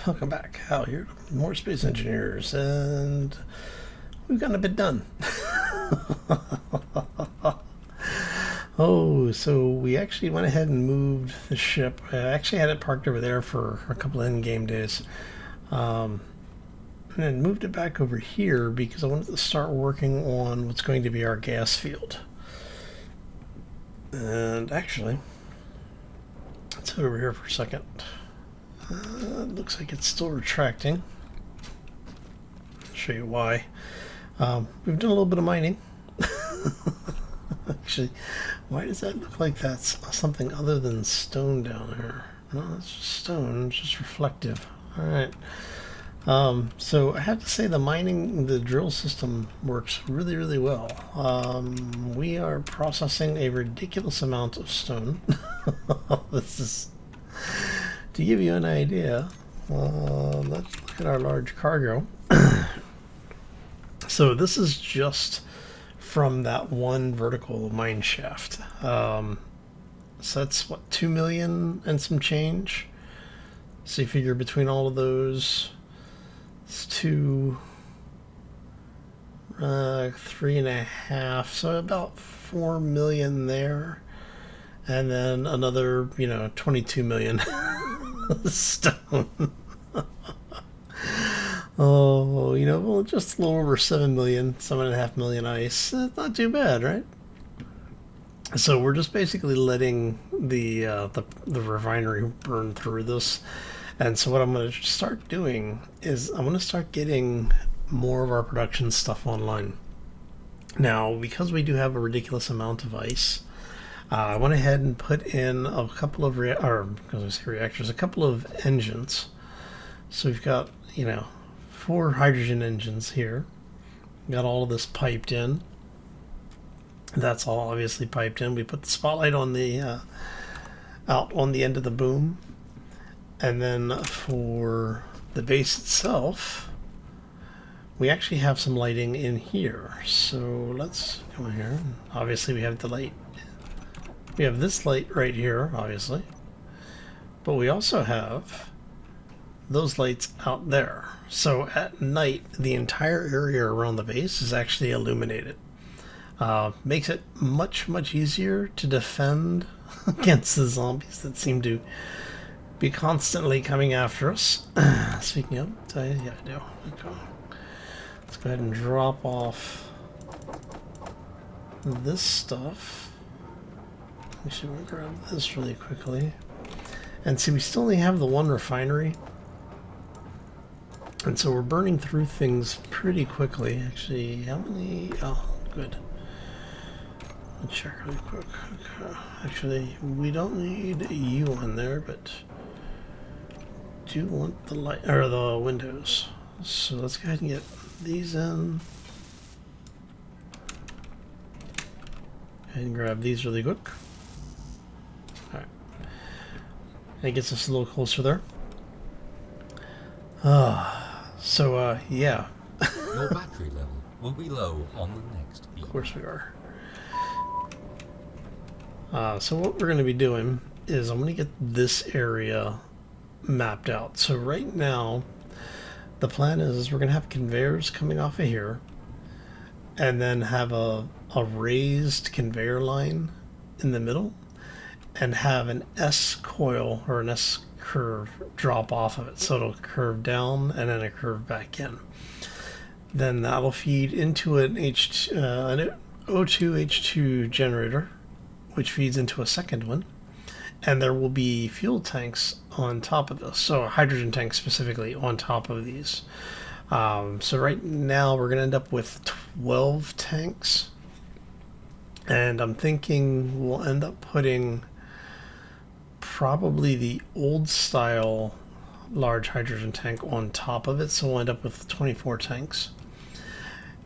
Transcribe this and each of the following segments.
welcome back. Hal here, more Space Engineers, and we've gotten a bit done. Oh, so we actually went ahead and moved the ship. I actually had it parked over there for a couple of in-game days. And then moved it back over here because I wanted to start working on what's going to be our gas field. And actually, let's head over here for a second. It looks like it's still retracting. I'll show you why. We've done a little bit of mining. Actually, why does that look like that's something other than stone down here? No, it's just stone, it's just reflective. Alright. So I have to say the drill system works really, really well. We are processing a ridiculous amount of stone. This is... To give you an idea, let's look at our large cargo. So this is just from that one vertical mine shaft. So that's what, 2 million and some change. So you figure between all of those, it's 3.5, so about 4 million there, and then another, 22 million stone. Oh, well, just a little over 7 million, 7.5 million ice. That's not too bad, right? So we're just basically letting the refinery burn through this. And so what I'm going to start doing is I'm going to start getting more of our production stuff online. Now, because we do have a ridiculous amount of ice, I went ahead and put in a couple of reactors, a couple of engines. So we've got, 4 hydrogen engines here. Got all of this piped in. That's all obviously piped in. We put the spotlight on the out on the end of the boom. And then for the base itself, we actually have some lighting in here. So let's go in here. Obviously we have the light. We have this light right here, obviously. But we also have those lights out there. So at night, the entire area around the base is actually illuminated. Makes it much, much easier to defend against the zombies that seem to be constantly coming after us. Speaking of, yeah, I do. Okay. Let's go ahead and drop off this stuff. Actually, we'll grab this really quickly. And see, we still only have the one refinery. And so we're burning through things pretty quickly. Actually, how many? Oh, good. Let's check really quick. Okay. Actually, we don't need you on there, but do want the light or the windows. So let's go ahead and get these in. Go ahead and grab these really quick. Alright. And it gets us a little closer there. Yeah. Your battery level will be low on the next block. Of course we are. So what we're going to be doing is I'm going to get this area mapped out. So right now, the plan is we're going to have conveyors coming off of here, and then have a raised conveyor line in the middle, and have an S coil or an S curve drop off of it. So it'll curve down and then a curve back in. Then that'll feed into an O2 H2 generator, which feeds into a second one. And there will be fuel tanks on top of this. So a hydrogen tank specifically on top of these. So right now we're going to end up with 12 tanks. And I'm thinking we'll end up putting probably the old style large hydrogen tank on top of it, so we'll end up with 24 tanks.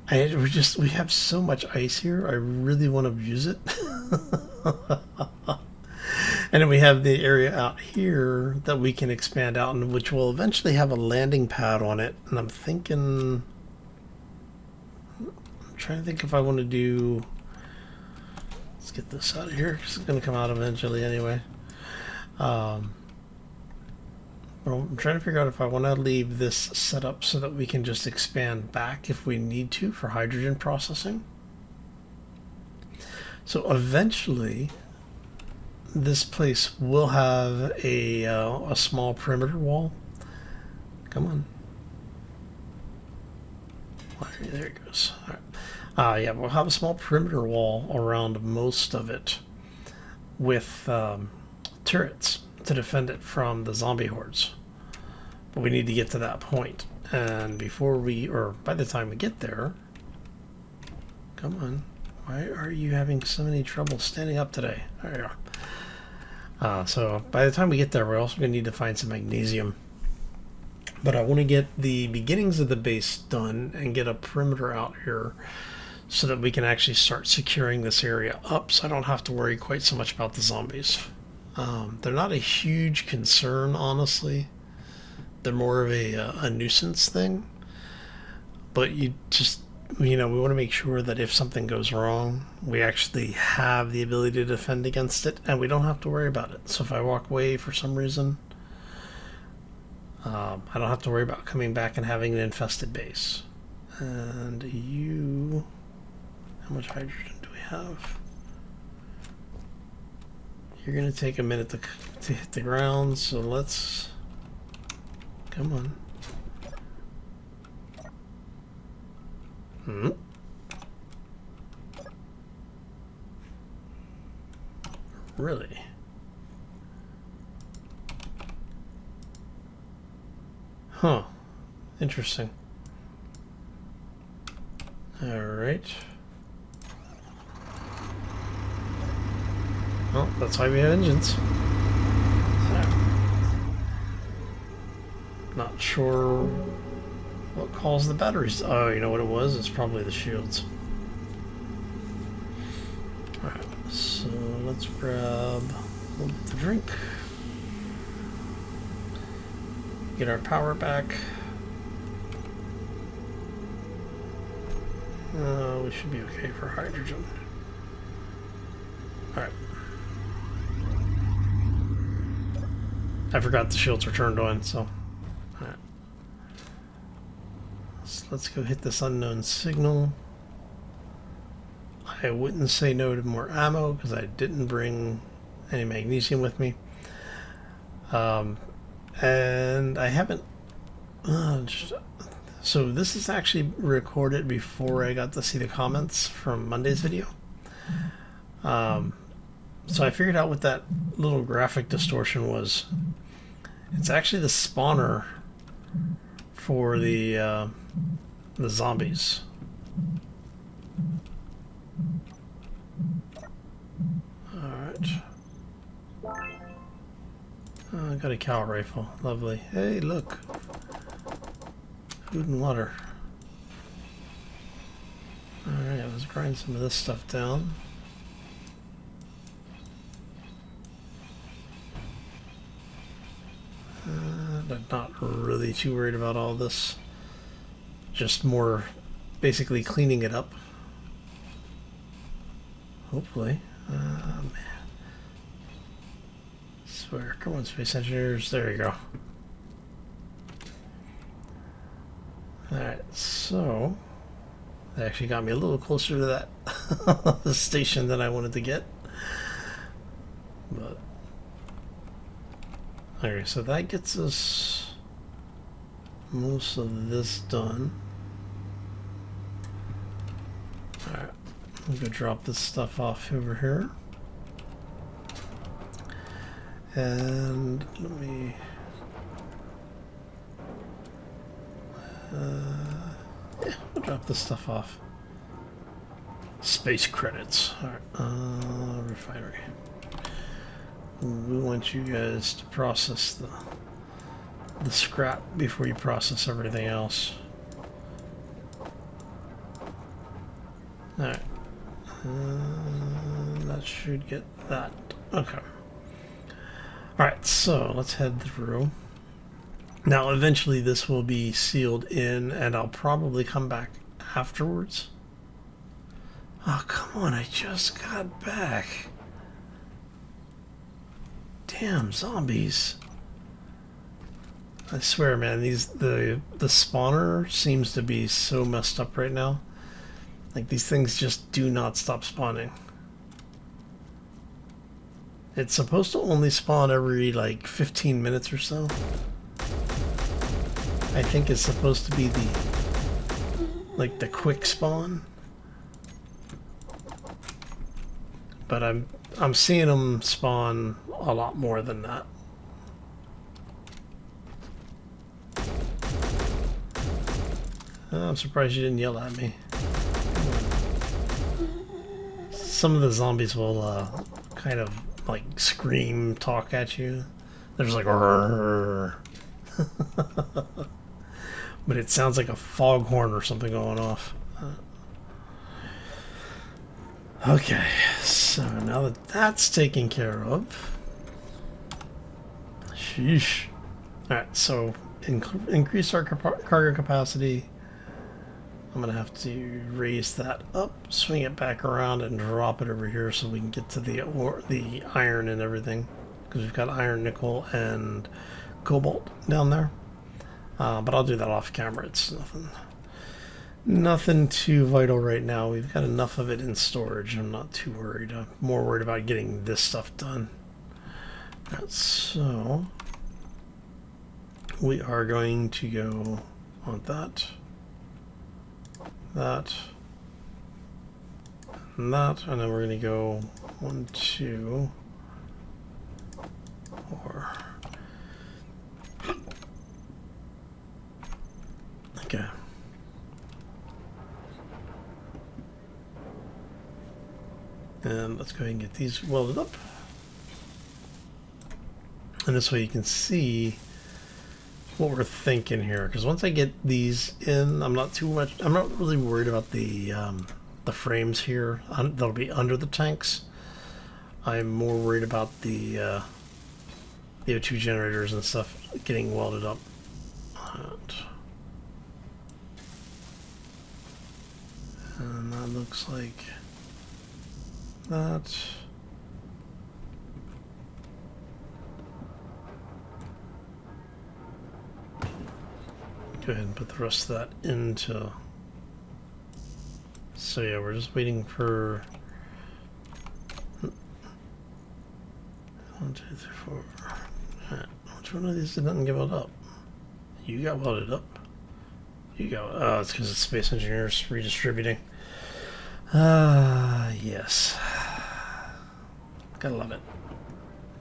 And we have so much ice here, I really want to use it. And then we have the area out here that we can expand out, and which will eventually have a landing pad on it. And I'm trying to think if I want to do, let's get this out of here because it's going to come out eventually anyway. Well, I'm trying to figure out if I want to leave this set up so that we can just expand back if we need to for hydrogen processing. So eventually, this place will have a small perimeter wall. Come on. There it goes. All right. Yeah, we'll have a small perimeter wall around most of it with turrets to defend it from the zombie hordes. But we need to get to that point. And before we, or by the time we get there, come on. Why are you having so many trouble standing up today? There you go. So by the time we get there, we're also going to need to find some magnesium. But I want to get the beginnings of the base done and get a perimeter out here so that we can actually start securing this area up so I don't have to worry quite so much about the zombies. They're not a huge concern, honestly. They're more of a nuisance thing. But you just, we want to make sure that if something goes wrong, we actually have the ability to defend against it and we don't have to worry about it. So if I walk away for some reason, I don't have to worry about coming back and having an infested base. And you... How much hydrogen do we have? You're going to take a minute to hit the ground, so let's... Come on. Really? Huh. Interesting. Alright. Well, that's why we have engines. Not sure what caused the batteries. Oh, you know what it was? It's probably the shields. Alright, so let's grab a little bit to drink. Get our power back. We should be okay for hydrogen. Alright. I forgot the shields were turned on, so... Alright. So let's go hit this unknown signal. I wouldn't say no to more ammo, because I didn't bring any magnesium with me. And I haven't... so this is actually recorded before I got to see the comments from Monday's video. So I figured out what that little graphic distortion was. It's actually the spawner for the zombies. Alright. I got a cow rifle. Lovely. Hey, look. Food and water. Alright, let's grind some of this stuff down. I'm not really too worried about all this. Just more basically cleaning it up. Hopefully. Man. Swear. Come on, space engineers. There you go. Alright, so that actually got me a little closer to that station than I wanted to get. But okay, so that gets us most of this done. Alright, I'm gonna drop this stuff off over here. And let me yeah, we'll drop this stuff off. Space credits. Alright, refinery. We want you guys to process the scrap before you process everything else. Alright. That should get that. Okay. Alright, so let's head through. Now, eventually this will be sealed in, and I'll probably come back afterwards. Oh, come on, I just got back. Damn, zombies. I swear, man, the spawner seems to be so messed up right now. Like, these things just do not stop spawning. It's supposed to only spawn every, like, 15 minutes or so. I think it's supposed to be the, like, the quick spawn. But I'm seeing them spawn a lot more than that. I'm surprised you didn't yell at me. Some of the zombies will kind of like scream, talk at you. They're just like, but it sounds like a foghorn or something going off. Okay, so now that that's taken care of, sheesh. All right, so increase our cargo capacity. I'm gonna have to raise that up, swing it back around, and drop it over here so we can get to the iron and everything, because we've got iron, nickel, and cobalt down there. But I'll do that off camera. It's nothing too vital right now. We've got enough of it in storage. I'm not too worried. I'm more worried about getting this stuff done. Right, so we are going to go on that. That and that, and then we're going to go 1, 2, 4. Okay. And let's go ahead and get these welded up. And this way you can see what we're thinking here, because once I get these in, I'm not really worried about the frames here. They'll be under the tanks. I'm more worried about the O2 generators and stuff getting welded up. And that looks like that. Go ahead and put the rest of that into. So yeah, we're just waiting for 1, 2, 3, 4. Right. Which one of these didn't get welded up? You got welded up. You got. Oh, it's because it's Space Engineers redistributing. Yes. Gotta love it.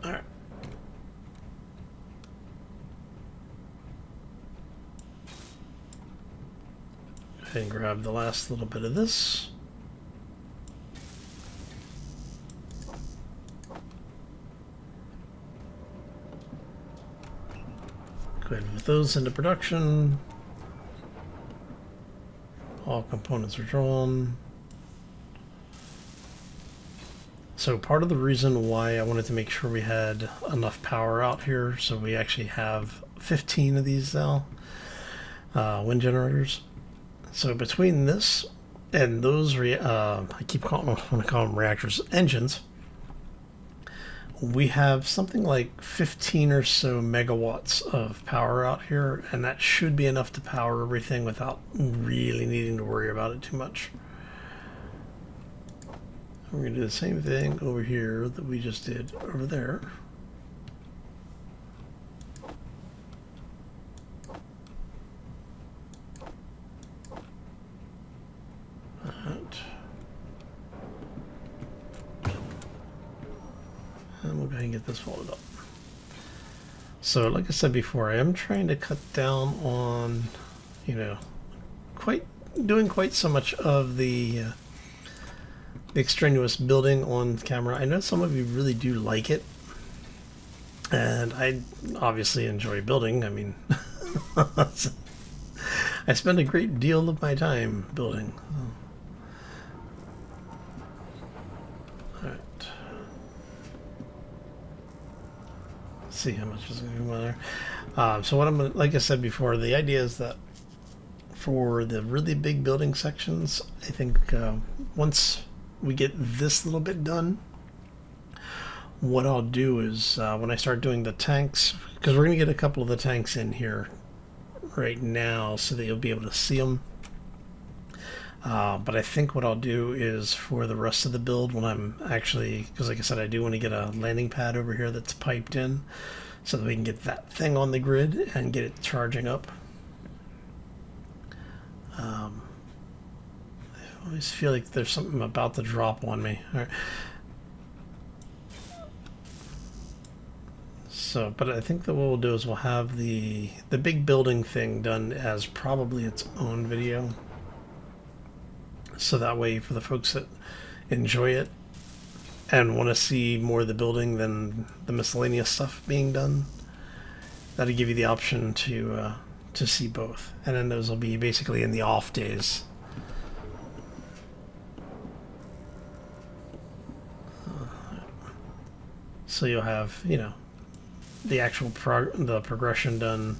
All right. And grab the last little bit of this. Go ahead and put those into production. All components are drawn. So part of the reason why I wanted to make sure we had enough power out here, so we actually have 15 of these now, wind generators. So between this and those, I want to call them reactors, engines, we have something like 15 or so megawatts of power out here, and that should be enough to power everything without really needing to worry about it too much. We're going to do the same thing over here that we just did over there. And we'll go ahead and get this folded up. So like I said before, I am trying to cut down on, doing quite so much of the extraneous building on camera. I know some of you really do like it, and I obviously enjoy building. I mean, I spend a great deal of my time building. See how much is going to go there. So what like I said before, the idea is that for the really big building sections, I think once we get this little bit done, what I'll do is when I start doing the tanks, because we're going to get a couple of the tanks in here right now so that you'll be able to see them. But I think what I'll do is for the rest of the build, when I'm actually, because like I said, I do want to get a landing pad over here that's piped in so that we can get that thing on the grid and get it charging up. I always feel like there's something about to drop on me. All right. So, but I think that what we'll do is we'll have the big building thing done as probably its own video. So that way for the folks that enjoy it and want to see more of the building than the miscellaneous stuff being done, that'll give you the option to see both. And then those will be basically in the off days. So you'll have, you know, the actual the progression done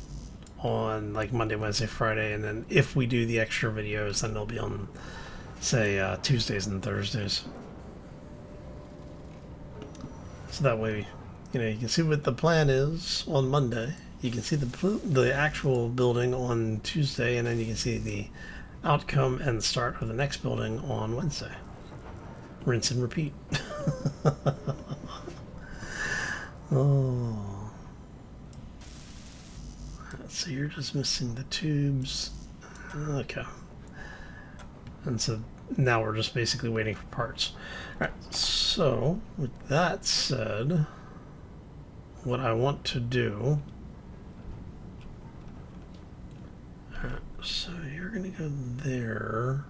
on like Monday, Wednesday, Friday, and then if we do the extra videos, then they'll be on, say, Tuesdays and Thursdays. So that way, you know, you can see what the plan is on Monday. You can see the actual building on Tuesday, and then you can see the outcome and start of the next building on Wednesday. Rinse and repeat. Oh. So you're just missing the tubes. Okay. And so now we're just basically waiting for parts. Alright, so with that said, what I want to do... Alright, so you're going to go there.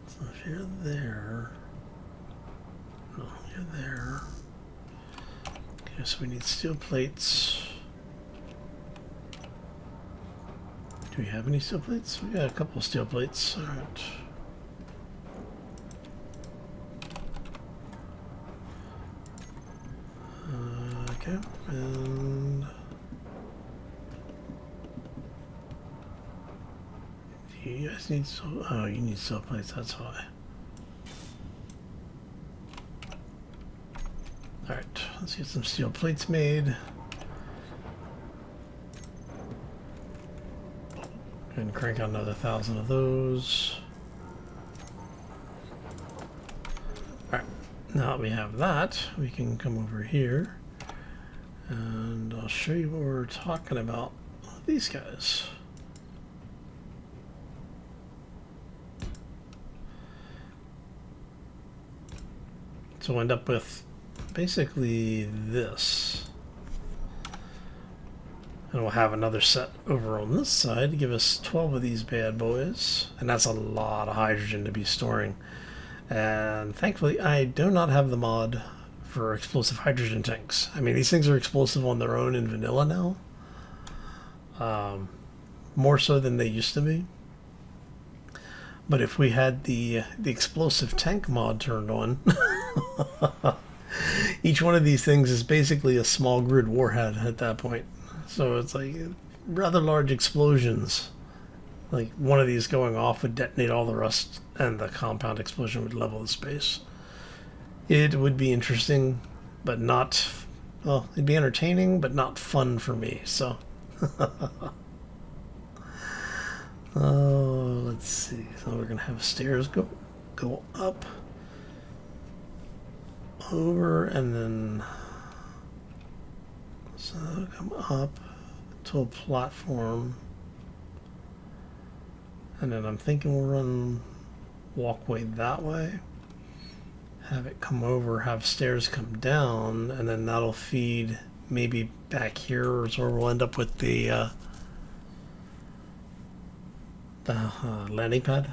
So if you're there... No, you're there. Okay, so we need steel plates. Do we have any steel plates? We got a couple of steel plates. Alright. Okay, and... Do you guys need steel... Oh, you need steel plates, that's why. Alright, let's get some steel plates made. And crank out another 1,000 of those. Alright, now that we have that, we can come over here and I'll show you what we're talking about with these guys. So we'll end up with basically this. And we'll have another set over on this side to give us 12 of these bad boys. And that's a lot of hydrogen to be storing. And thankfully, I do not have the mod for explosive hydrogen tanks. I mean, these things are explosive on their own in vanilla now. More so than they used to be. But if we had the explosive tank mod turned on, each one of these things is basically a small grid warhead at that point. So it's like rather large explosions. Like one of these going off would detonate all the rest, and the compound explosion would level the space. It would be interesting, but not... Well, it'd be entertaining, but not fun for me, so... Oh, let's see. So we're going to have stairs go up, over, and then... So come up to a platform. And then I'm thinking we'll run walkway that way. Have it come over, have stairs come down, and then that'll feed maybe back here, is where we'll end up with the landing pad.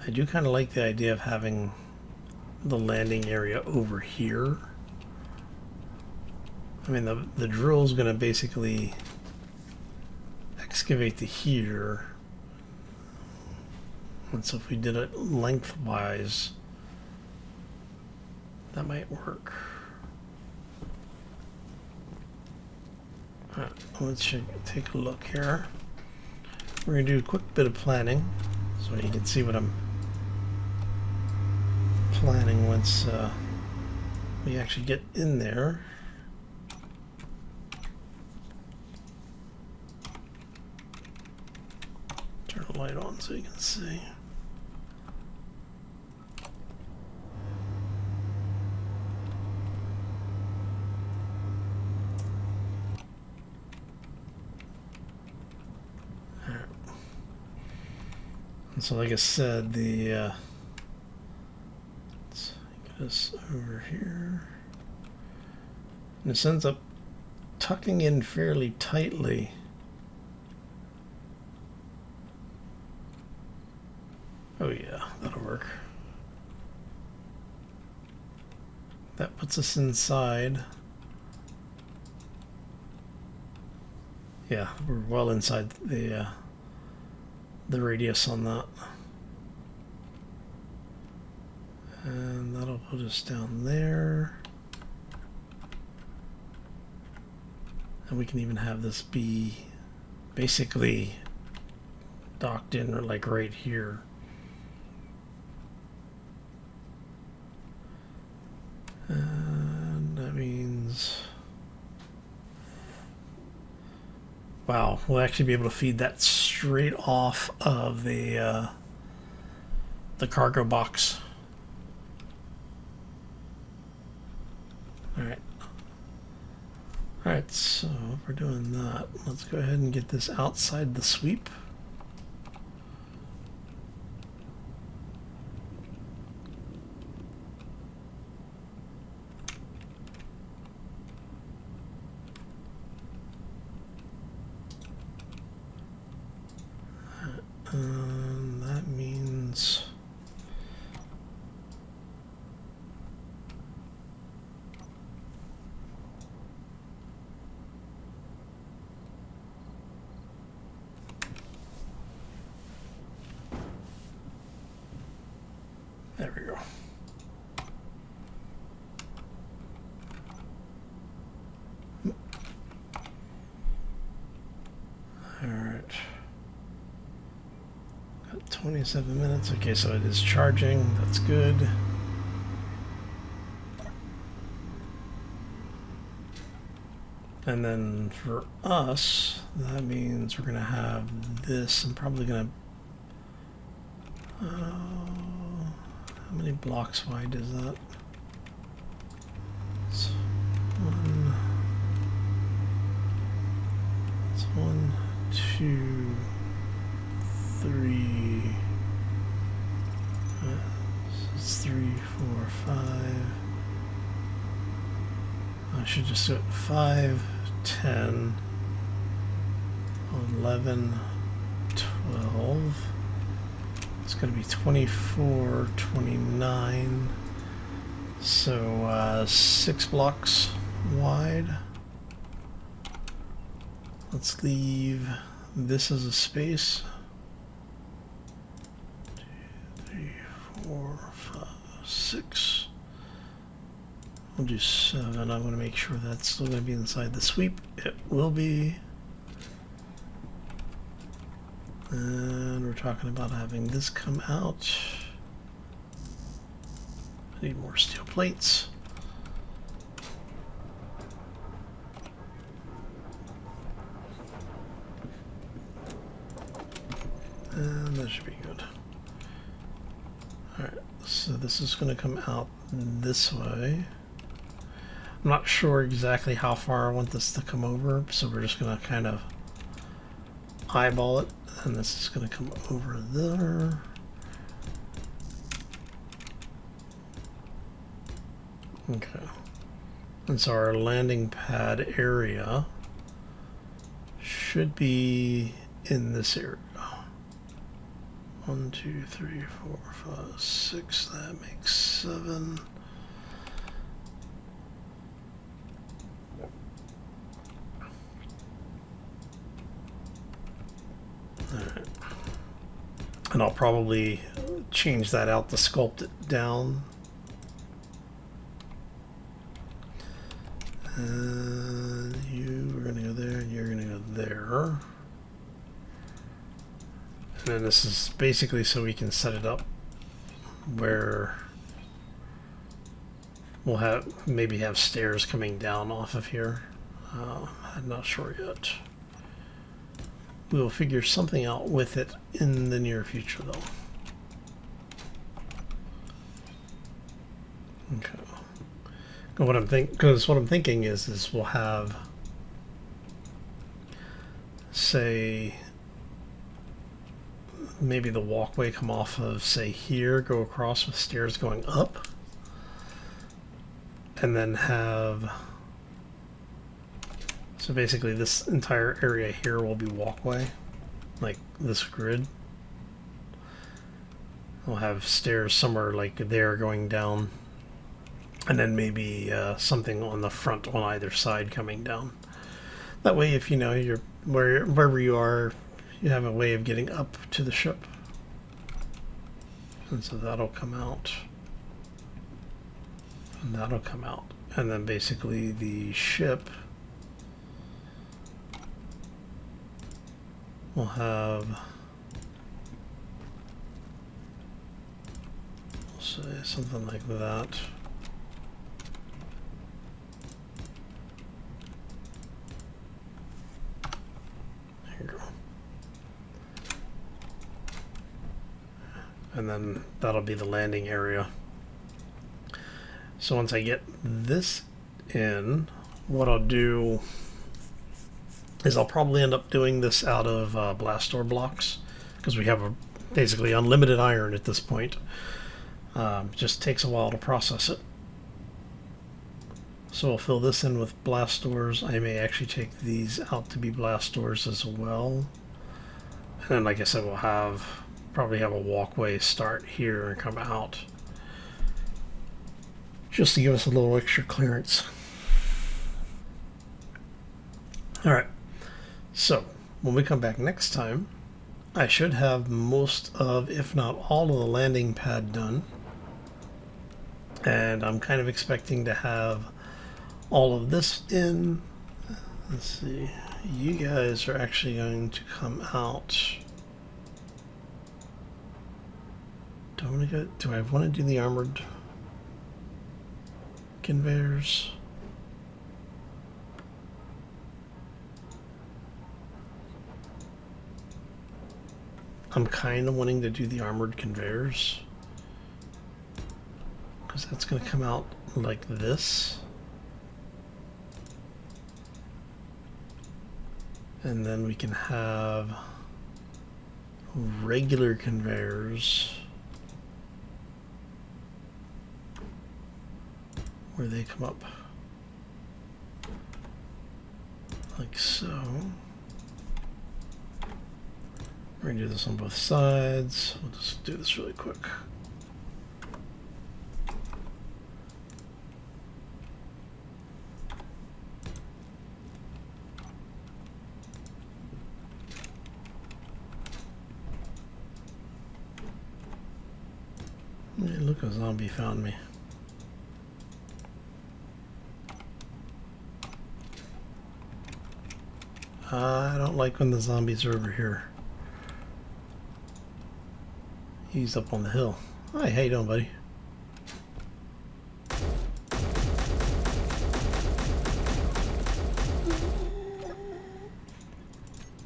I do kind of like the idea of having the landing area over here. I mean, the drill's going to basically excavate to here. And so if we did it lengthwise, that might work. Alright, let's take a look here. We're going to do a quick bit of planning so you can see what I'm planning once we actually get in there. Turn the light on so you can see. And so like I said, let's get us over here. And this ends up tucking in fairly tightly. Oh yeah, that'll work. That puts us inside. Yeah, we're well inside the radius on that. And that'll put us down there. And we can even have this be basically docked in, or like right here. And that means, wow, we'll actually be able to feed that straight off of the cargo box. Alright, so if we're doing that, let's go ahead and get this outside the sweep. That means there we go. All right. 27 minutes. Okay, so it is charging. That's good. And then for us, that means we're going to have this. I'm probably going to... how many blocks wide is that? It's one, two, three. It's 3, 4, 5. I should just do it 5, 10, 11, 12. It's going to be 24, 29. So 6 blocks wide. Let's leave this as a space. 2, 3, 4, 5, 6. We'll do 7. I'm going to make sure that's still going to be inside the sweep. It will be. And we're talking about having this come out. I need more steel plates. And that should be good. Alright, so this is going to come out this way. I'm not sure exactly how far I want this to come over, so we're just going to kind of eyeball it, and this is going to come over there. Okay. And so our landing pad area should be in this area. 1, 2, 3, 4, 5, 6. That makes 7. Alright. And I'll probably change that out to sculpt it down. And you going to go there, and you're going to go there. And then this is basically so we can set it up where we'll have maybe have stairs coming down off of here. I'm not sure yet. We will figure something out with it in the near future, though. Okay. What I'm thinking is we'll have, say, maybe the walkway come off of, say, here, go across with stairs going up, and then have, so basically this entire area here will be walkway, like this grid. We'll have stairs somewhere like there going down, and then maybe something on the front on either side coming down. That way, if you know you're wherever you are, you have a way of getting up to the ship. And so that'll come out. And that'll come out. And then basically the ship will have, we'll say something like that. There you go. And then that'll be the landing area. So once I get this in, what I'll do is I'll probably end up doing this out of blast door blocks, because we have basically unlimited iron at this point. Just takes a while to process it. So I'll fill this in with blast doors. I may actually take these out to be blast doors as well. And then, like I said, we'll probably have a walkway start here and come out, just to give us a little extra clearance. All right. So when we come back next time, I should have most of, if not all of the landing pad done. And I'm kind of expecting to have all of this in. Let's see. You guys are actually going to come out. Do I want to do the armored conveyors? I'm kind of wanting to do the armored conveyors, because that's going to come out like this. And then we can have regular conveyors where they come up like so. We're going to do this on both sides. We'll just do this really quick. Hey, look, a zombie found me. I don't like when the zombies are over here. He's up on the hill. Hi, how you doing, buddy?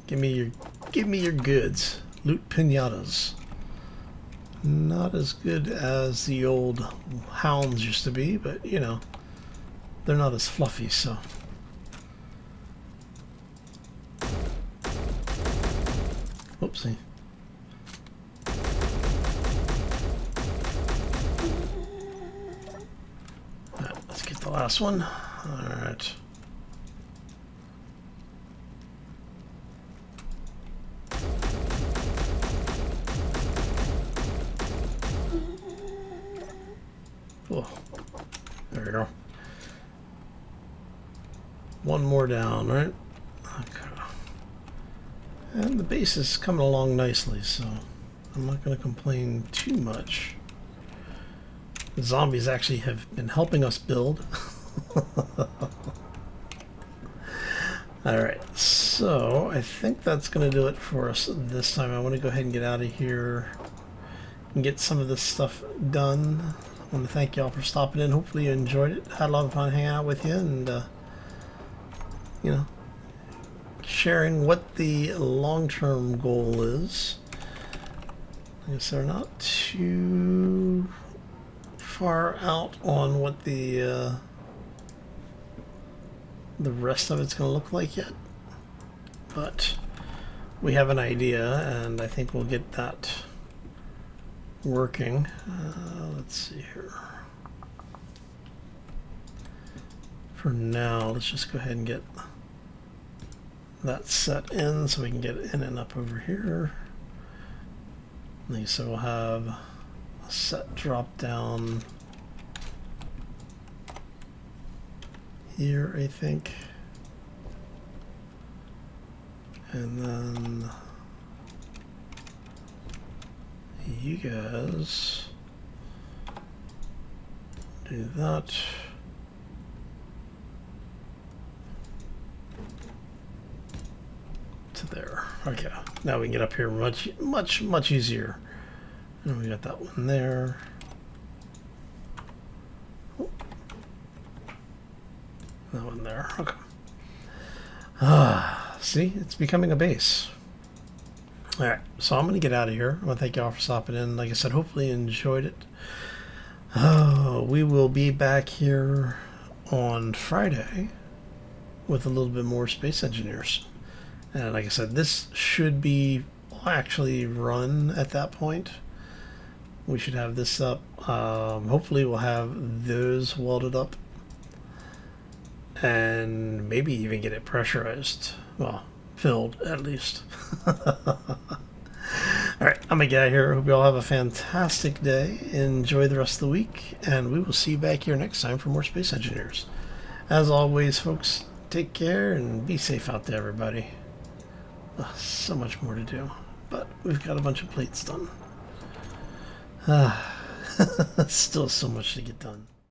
Give me your goods. Loot pinatas. Not as good as the old hounds used to be, but you know, they're not as fluffy, so. Whoopsie. Alright, let's get the last one. Alright. Oh, there we go. One more down, right? Okay. And the base is coming along nicely, so I'm not going to complain too much. The zombies actually have been helping us build. Alright, so I think that's going to do it for us this time. I want to go ahead and get out of here and get some of this stuff done. I want to thank y'all for stopping in. Hopefully you enjoyed it. Had a lot of fun hanging out with you and, you know, sharing what the long-term goal is. I guess they're not too far out on what the rest of it's going to look like yet, but we have an idea, and I think we'll get that working. Let's see here. For now, let's just go ahead and get that set in so we can get in and up over here. Like so, we'll have a set drop down here, I think, and then you guys do that. To there. Okay, now we can get up here much easier. And we got that one there. That one there. Okay. See, it's becoming a base. All right, so I'm going to get out of here. I want to thank y'all for stopping in. Like I said, hopefully you enjoyed it. We will be back here on Friday with a little bit more Space Engineers. And like I said, this should be actually run at that point. We should have this up. Hopefully we'll have those welded up. And maybe even get it pressurized. Well, filled at least. Alright, I'm going to get out of here. Hope you all have a fantastic day. Enjoy the rest of the week. And we will see you back here next time for more Space Engineers. As always, folks, take care and be safe out there, everybody. So much more to do. But we've got a bunch of plates done. Still so much to get done.